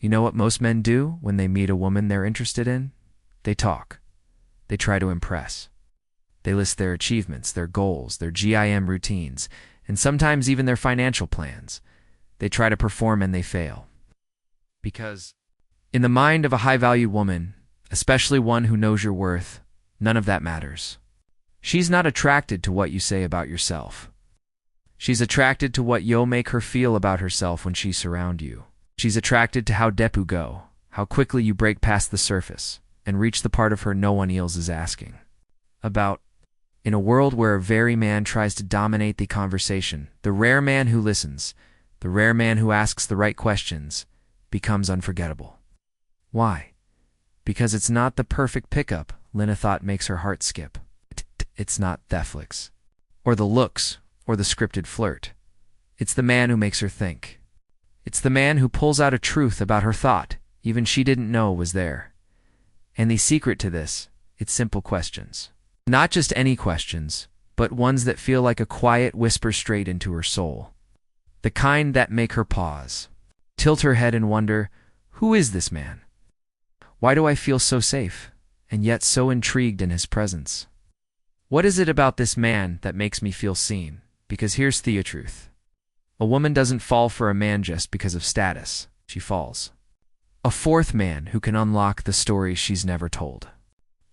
You know what most men do when they meet a woman they're interested in? They talk. They try to impress. They list their achievements, their goals, their GIM routines, and sometimes even their financial plans. They try to perform and they fail. Because in the mind of a high-value woman, especially one who knows your worth, none of that matters. She's not attracted to what you say about yourself. She's attracted to what you'll make her feel about herself when she's around you. She's attracted to how deep you go, how quickly you break past the surface, and reach the part of her no one else is asking about. In a world where a very man tries to dominate the conversation, the rare man who listens, the rare man who asks the right questions, becomes unforgettable. Why? Because it's not the perfect pickup Lena thought makes her heart skip. It's not Netflix, or the looks, or the scripted flirt. It's the man who makes her think. It's the man who pulls out a truth about her thought, even she didn't know was there. And the secret to this, it's simple questions. Not just any questions, but ones that feel like a quiet whisper straight into her soul. The kind that make her pause, tilt her head and wonder, who is this man? Why do I feel so safe, and yet so intrigued in his presence? What is it about this man that makes me feel seen? Because here's the truth. A woman doesn't fall for a man just because of status. She falls. A fourth man who can unlock the stories she's never told.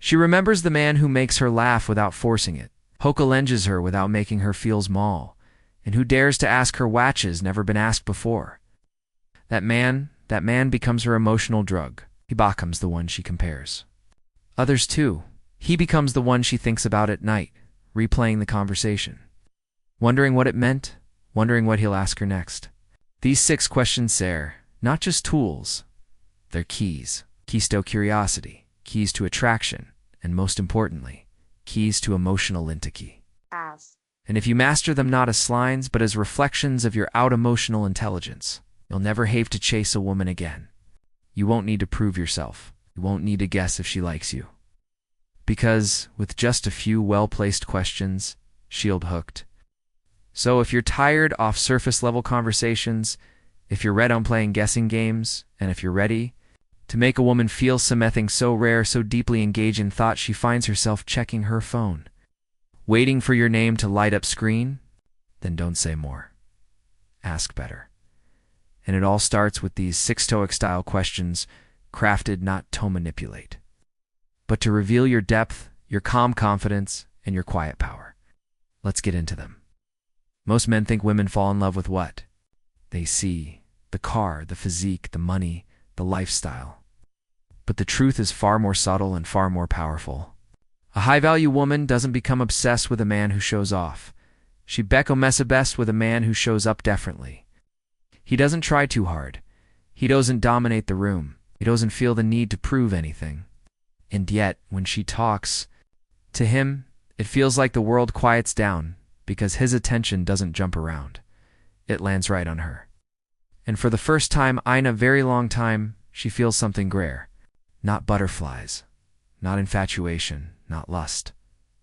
She remembers the man who makes her laugh without forcing it, hokalenges her without making her feel small, and who dares to ask her watches never been asked before. That man becomes her emotional drug. He becomes the one she compares. Others too. He becomes the one she thinks about at night, replaying the conversation. Wondering what it meant, wondering what he'll ask her next. These 6 questions are not just tools, they're keys. Keys to curiosity, keys to attraction, and most importantly, keys to emotional intimacy. And if you master them not as lines but as reflections of your out emotional intelligence, you'll never have to chase a woman again. You won't need to prove yourself. You won't need to guess if she likes you. Because with just a few well-placed questions, she'll be hooked. So if you're tired off surface-level conversations, if you're ready on playing guessing games, and if you're ready to make a woman feel something so rare, so deeply engaged in thought she finds herself checking her phone, waiting for your name to light up screen, then don't say more. Ask better. And it all starts with these 6 Stoic-style questions, crafted not to manipulate, but to reveal your depth, your calm confidence, and your quiet power. Let's get into them. Most men think women fall in love with what they see: the car, the physique, the money, the lifestyle. But the truth is far more subtle and far more powerful. A high-value woman doesn't become obsessed with a man who shows off. She becomes obsessed with a man who shows up differently. He doesn't try too hard. He doesn't dominate the room. He doesn't feel the need to prove anything. And yet, when she talks to him, it feels like the world quiets down because his attention doesn't jump around. It lands right on her. And for the first time in a very long time, she feels something rare. Not butterflies, not infatuation, not lust.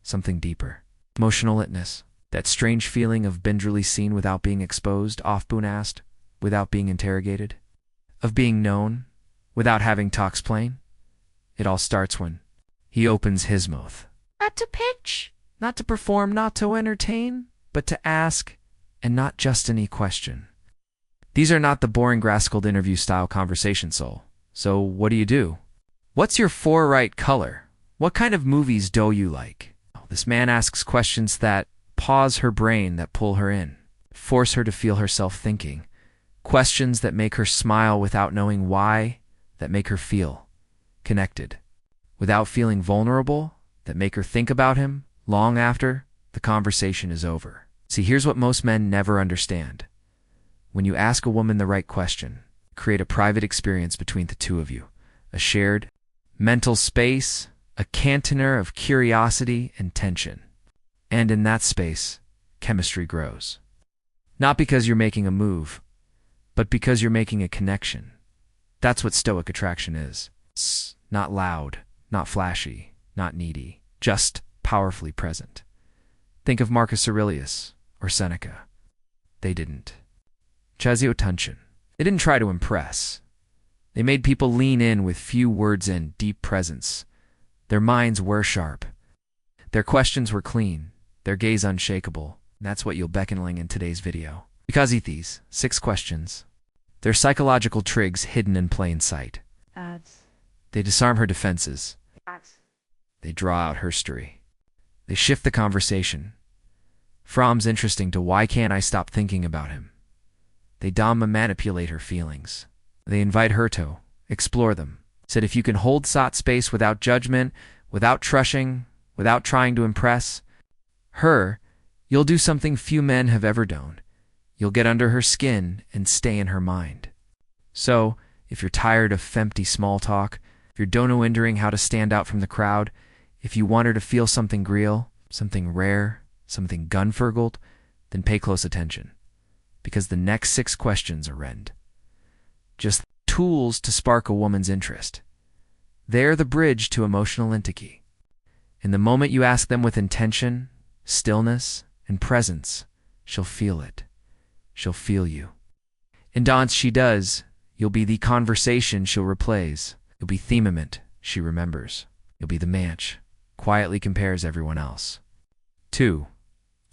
Something deeper. Emotional litness. That strange feeling of being really seen without being exposed, off-boon asked, without being interrogated. Of being known, without having to explain. It all starts when he opens his mouth. Not to pitch, not to perform, not to entertain, but to ask, and not just any question. These are not the boring Grascalled interview-style conversation, soul. So what do? What's your favorite color? What kind of movies do you like? This man asks questions that pause her brain, that pull her in, force her to feel herself thinking. Questions that make her smile without knowing why, that make her feel connected. Without feeling vulnerable, that make her think about him long after the conversation is over. See, here's what most men never understand. When you ask a woman the right question, create a private experience between the two of you, a shared mental space, a container of curiosity and tension. And in that space, chemistry grows. Not because you're making a move, but because you're making a connection. That's what Stoic attraction is. It's not loud, not flashy, not needy, just powerfully present. Think of Marcus Aurelius or Seneca. They didn't. Chasio Tunchin. They didn't try to impress. They made people lean in with few words and deep presence. Their minds were sharp. Their questions were clean, their gaze unshakable. And that's what you'll beckoning in today's video. Because eat these 6 questions. They're psychological trigs hidden in plain sight. They disarm her defenses. They draw out her story. They shift the conversation. From's interesting to why can't I stop thinking about him? They manipulate her feelings. They invite her to explore them. Said if you can hold that space without judgment, without trushing, without trying to impress her, you'll do something few men have ever done. You'll get under her skin and stay in her mind. So, if you're tired of empty small talk, if you're wondering how to stand out from the crowd, if you want her to feel something real, something rare, something gunfergled, then pay close attention. Because the next 6 questions are just tools to spark a woman's interest. They're the bridge to emotional intimacy. In the moment you ask them with intention, stillness, and presence, she'll feel it. She'll feel you. And once she does, you'll be the conversation she'll replays. You'll be the moment she remembers. You'll be the match quietly compares everyone else. 2.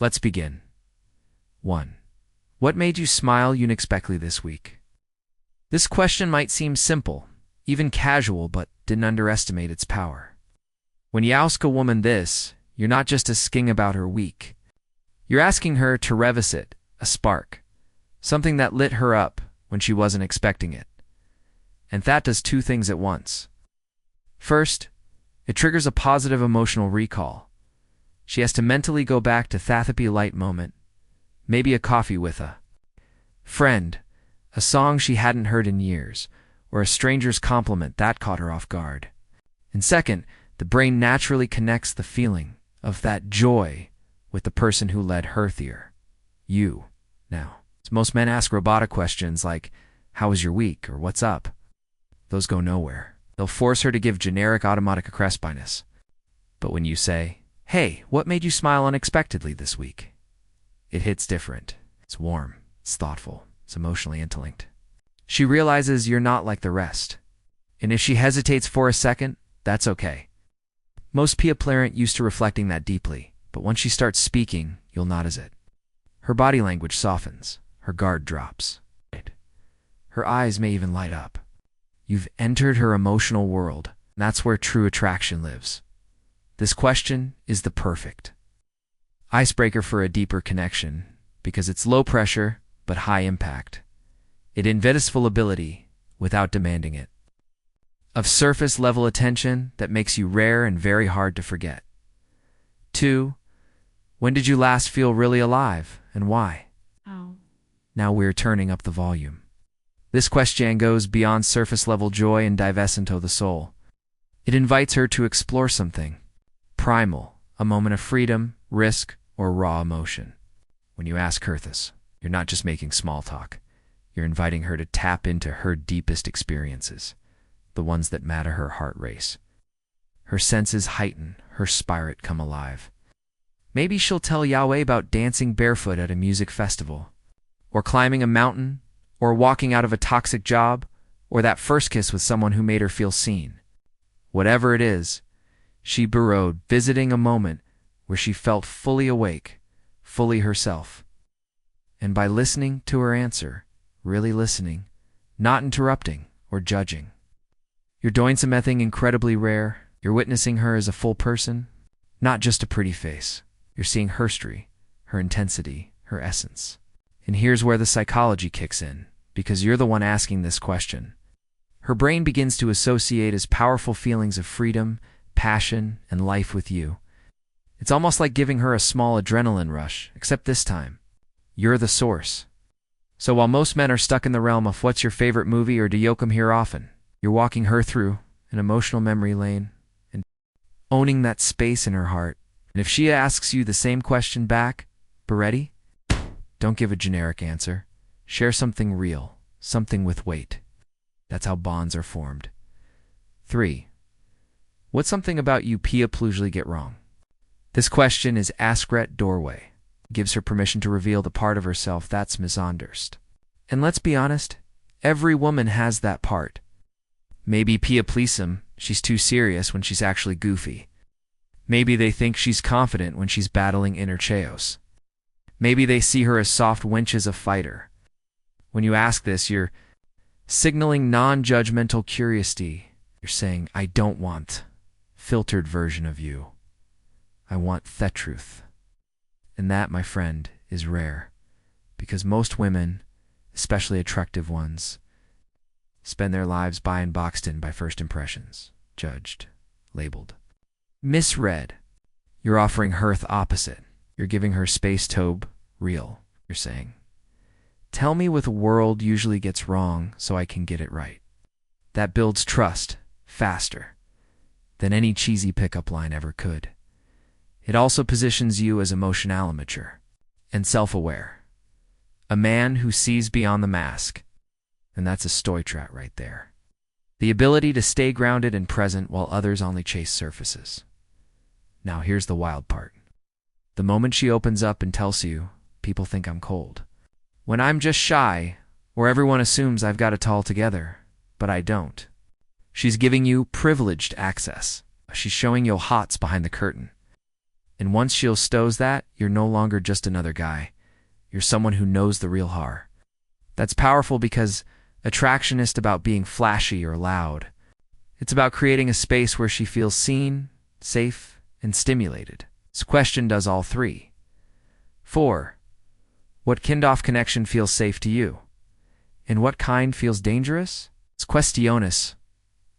Let's begin. 1. What made you smile unexpectedly this week? This question might seem simple, even casual, but didn't underestimate its power. When you ask a woman this, you're not just asking about her week. You're asking her to revisit a spark, something that lit her up when she wasn't expecting it. And that does 2 things at once. First, it triggers a positive emotional recall. She has to mentally go back to that happy light moment, maybe a coffee with a friend, a song she hadn't heard in years, or a stranger's compliment that caught her off guard. And second, the brain naturally connects the feeling of that joy with the person who led her there. You. Now, most men ask robotic questions like, how was your week, or what's up? Those go nowhere. They'll force her to give generic automatic crispiness. But when you say, hey, what made you smile unexpectedly this week? It hits different. It's warm. It's thoughtful. It's emotionally interlinked. She realizes you're not like the rest. And if she hesitates for a second, that's okay. Most people aren't used to reflecting that deeply, but once she starts speaking, you'll notice it. Her body language softens. Her guard drops. Her eyes may even light up. You've entered her emotional world, and that's where true attraction lives. This question is the perfect icebreaker for a deeper connection because it's low pressure but high impact. It invites vulnerability without demanding it. Of surface level attention that makes you rare and very hard to forget. 2. When did you last feel really alive and why? Now we're turning up the volume. This question goes beyond surface level joy and dives into the soul. It invites her to explore something primal, a moment of freedom, risk, or raw emotion. When you ask her this, you're not just making small talk. You're inviting her to tap into her deepest experiences, the ones that matter her heart race. Her senses heighten, her spirit come alive. Maybe she'll tell Yahweh about dancing barefoot at a music festival, or climbing a mountain, or walking out of a toxic job, or that first kiss with someone who made her feel seen. Whatever it is, she burrowed, visiting a moment where she felt fully awake, fully herself. And by listening to her answer, really listening, not interrupting or judging, you're doing something incredibly rare. You're witnessing her as a full person, not just a pretty face. You're seeing her story, her intensity, her essence. And here's where the psychology kicks in, because you're the one asking this question. Her brain begins to associate as powerful feelings of freedom, passion, and life with you. It's almost like giving her a small adrenaline rush, except this time, you're the source. So while most men are stuck in the realm of what's your favorite movie or do you come here often, you're walking her through an emotional memory lane and owning that space in her heart. And if she asks you the same question back, Beretti, don't give a generic answer. Share something real, something with weight. That's how bonds are formed. 3. What's something about you Pia usually get wrong? This question is Askret doorway. Gives her permission to reveal the part of herself that's misunderstood. And let's be honest, every woman has that part. Maybe Pia Pleasum, she's too serious when she's actually goofy. Maybe they think she's confident when she's battling inner chaos. Maybe they see her as soft wench as a fighter. When you ask this, you're signaling non-judgmental curiosity. You're saying, I don't want filtered version of you. I want the truth. And that, my friend, is rare. Because most women, especially attractive ones, spend their lives boxed in by first impressions, judged, labeled, misread. You're offering her the opposite. You're giving her space to real. You're saying, tell me what the world usually gets wrong so I can get it right. That builds trust faster than any cheesy pickup line ever could. It also positions you as emotional immature and self-aware. A man who sees beyond the mask. And that's a Stoic trait right there. The ability to stay grounded and present while others only chase surfaces. Now here's the wild part. The moment she opens up and tells you, people think I'm cold. When I'm just shy, or everyone assumes I've got it all together, but I don't. She's giving you privileged access. She's showing you hots behind the curtain. And once she stows that, you're no longer just another guy. You're someone who knows the real her. That's powerful because attraction isn't about being flashy or loud. It's about creating a space where she feels seen, safe, and stimulated. This question does all three. 4. What kind of connection feels safe to you? And what kind feels dangerous? It's questiones,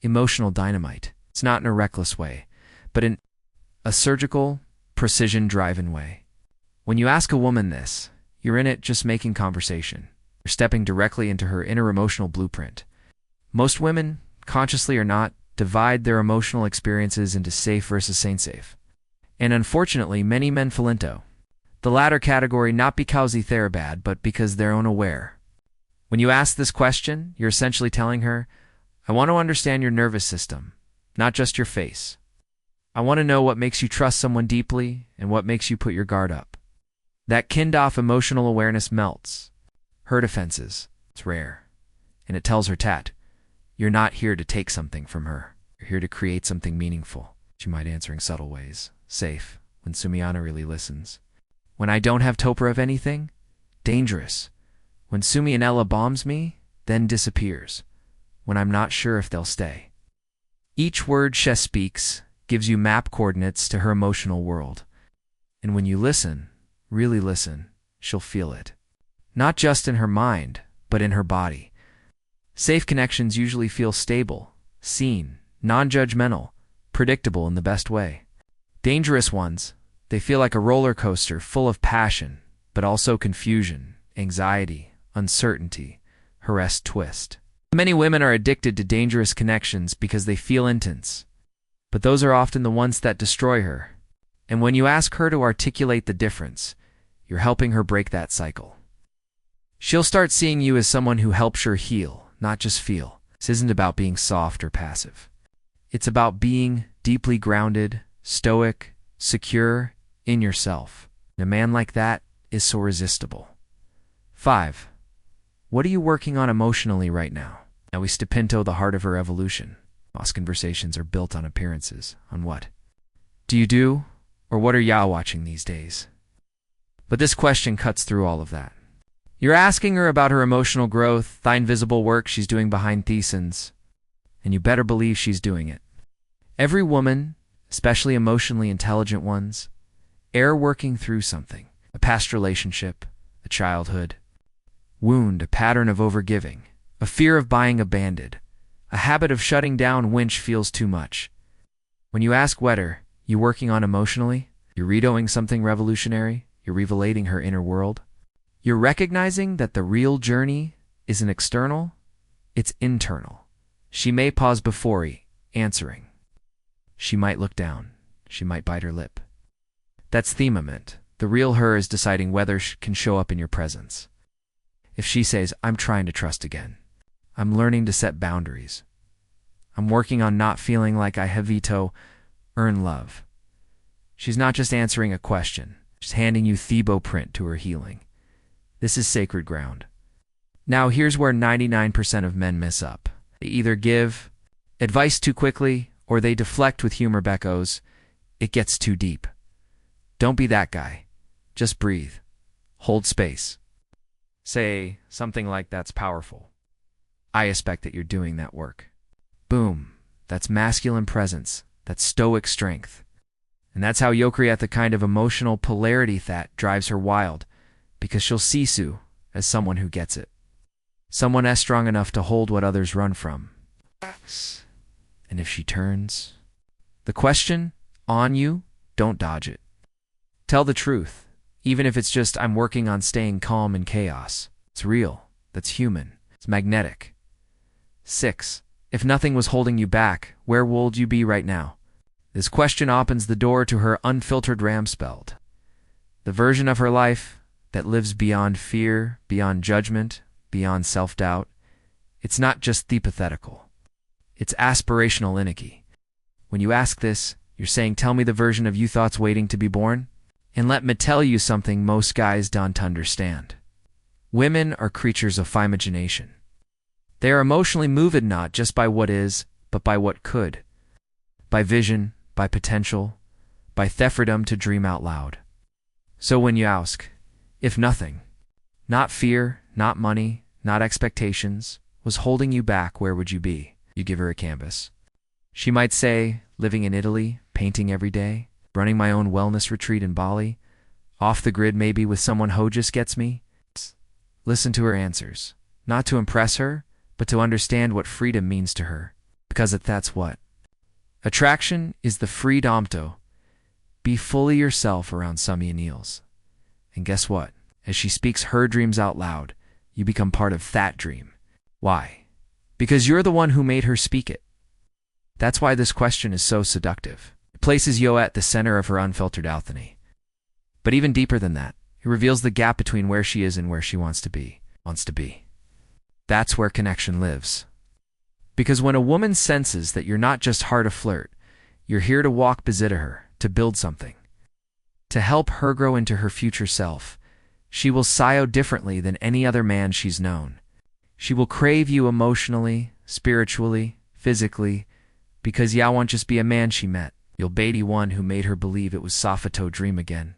emotional dynamite. It's not in a reckless way, but in a surgical, precision-driven way. When you ask a woman this, you're in it just making conversation. You're stepping directly into her inner emotional blueprint. Most women, consciously or not, divide their emotional experiences into safe versus safe. And unfortunately, many men fall into the latter category not because they're bad, but because they're unaware. When you ask this question, you're essentially telling her, I want to understand your nervous system, not just your face. I want to know what makes you trust someone deeply and what makes you put your guard up. That kind of emotional awareness melts her defenses. It's rare. And it tells her you're not here to take something from her. You're here to create something meaningful. She might answer in subtle ways. Safe, when Sumiana really listens. When I don't have Topra of anything? Dangerous. When Sumi and Ella bombs me, then disappears. When I'm not sure if they'll stay. Each word she speaks gives you map coordinates to her emotional world. And when you listen, really listen, she'll feel it. Not just in her mind, but in her body. Safe connections usually feel stable, seen, non-judgmental, predictable in the best way. Dangerous ones, they feel like a roller coaster full of passion, but also confusion, anxiety, uncertainty, harassed twist. Many women are addicted to dangerous connections because they feel intense. But those are often the ones that destroy her. And when you ask her to articulate the difference, you're helping her break that cycle. She'll start seeing you as someone who helps her heal, not just feel. This isn't about being soft or passive. It's about being deeply grounded, stoic, secure in yourself. And a man like that is so irresistible. 5. What are you working on emotionally right now? Now we step into the heart of her evolution. Most conversations are built on appearances. On what do you do, or what are ya watching these days? But this question cuts through all of that. You're asking her about her emotional growth, the invisible work she's doing behind the scenes, and you better believe she's doing it. Every woman, especially emotionally intelligent ones, are working through something. A past relationship, a childhood wound, a pattern of overgiving, a fear of being abandoned, a habit of shutting down when she feels too much. When you ask Wetter, you working on emotionally? You're redoing something revolutionary? You're revelating her inner world? You're recognizing that the real journey isn't external, it's internal. She may pause before answering. She might look down. She might bite her lip. That's themament. The real her is deciding whether she can show up in your presence. If she says, I'm trying to trust again. I'm learning to set boundaries. I'm working on not feeling like I have to earn love. She's not just answering a question. She's handing you Thebo print to her healing. This is sacred ground. Now here's where 99% of men mess up. They either give advice too quickly, or they deflect with humor beckos. It gets too deep. Don't be that guy. Just breathe. Hold space. Say something like, "That's powerful. I expect that you're doing that work." Boom. That's masculine presence. That's stoic strength. And that's how Yokri at the kind of emotional polarity that drives her wild, because she'll see Sue as someone who gets it. Someone as strong enough to hold what others run from. And if she turns, the question on you, don't dodge it. Tell the truth, even if it's just, "I'm working on staying calm in chaos." It's real. That's human. It's magnetic. 6. If nothing was holding you back, where would you be right now? This question opens the door to her unfiltered Ramspeld. The version of her life that lives beyond fear, beyond judgment, beyond self-doubt. It's not just hypothetical. It's aspirational inicky. When you ask this, you're saying, "Tell me the version of you thoughts waiting to be born." And let me tell you something most guys don't understand. Women are creatures of imagination. They are emotionally moved not just by what is, but by what could. By vision, by potential, by the freedom to dream out loud. So when you ask, if nothing, not fear, not money, not expectations, was holding you back, where would you be? You give her a canvas. She might say, "Living in Italy, painting every day, running my own wellness retreat in Bali, off the grid maybe with someone who just gets me." Listen to her answers, not to impress her, but to understand what freedom means to her, because that's what. Attraction is the freedom to be fully yourself around Summy and Niels. And guess what? As she speaks her dreams out loud, you become part of that dream. Why? Because you're the one who made her speak it. That's why this question is so seductive. It places Yo at the center of her unfiltered alchemy. But even deeper than that, it reveals the gap between where she is and where she wants to be. That's where connection lives. Because when a woman senses that you're not just hard to flirt, you're here to walk beside her, to build something, to help her grow into her future self, she will sigh differently than any other man she's known. She will crave you emotionally, spiritually, physically, because ya won't just be a man she met. You'll be one who made her believe it was Safato dream again.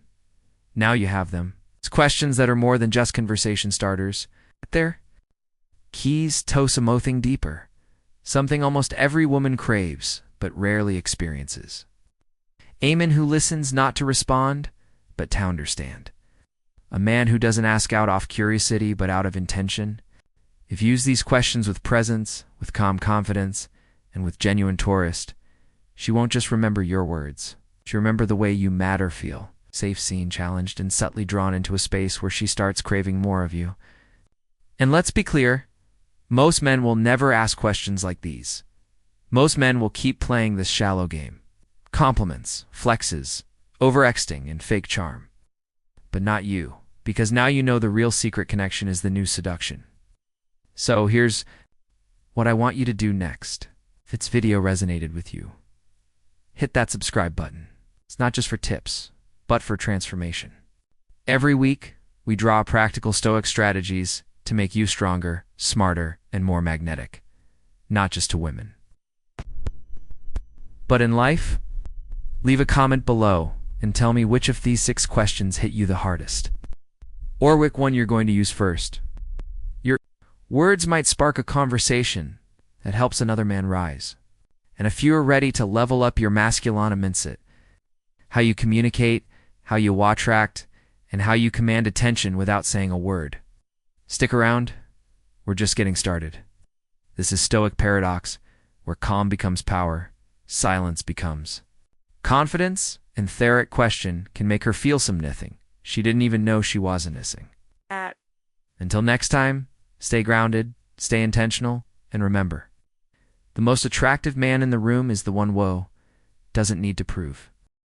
Now you have them. It's questions that are more than just conversation starters. They're keys to something deeper. Something almost every woman craves, but rarely experiences. A man who listens not to respond, but to understand. A man who doesn't ask out of curiosity, but out of intention. If you use these questions with presence, with calm confidence, and with genuine tourist, she won't just remember your words. She'll remember the way you matter feel, safe, seen, challenged, and subtly drawn into a space where she starts craving more of you. And let's be clear, most men will never ask questions like these. Most men will keep playing this shallow game. Compliments, flexes, overexting, and fake charm. But not you, because now you know the real secret connection is the new seduction. So here's what I want you to do next. If this video resonated with you, hit that subscribe button. It's not just for tips, but for transformation. Every week, we draw practical Stoic strategies to make you stronger, smarter, and more magnetic. Not just to women, but in life. Leave a comment below and tell me which of these 6 questions hit you the hardest, or which one you're going to use first. Your words might spark a conversation that helps another man rise. And if you're ready to level up your masculine mindset, how you communicate, how you attract, and how you command attention without saying a word, stick around. We're just getting started. This is Stoic Paradox, where calm becomes power, silence becomes confidence, and Theric question can make her feel something she didn't even know she wasn't missing. Until next time, stay grounded, stay intentional, and remember, the most attractive man in the room is the one doesn't need to prove.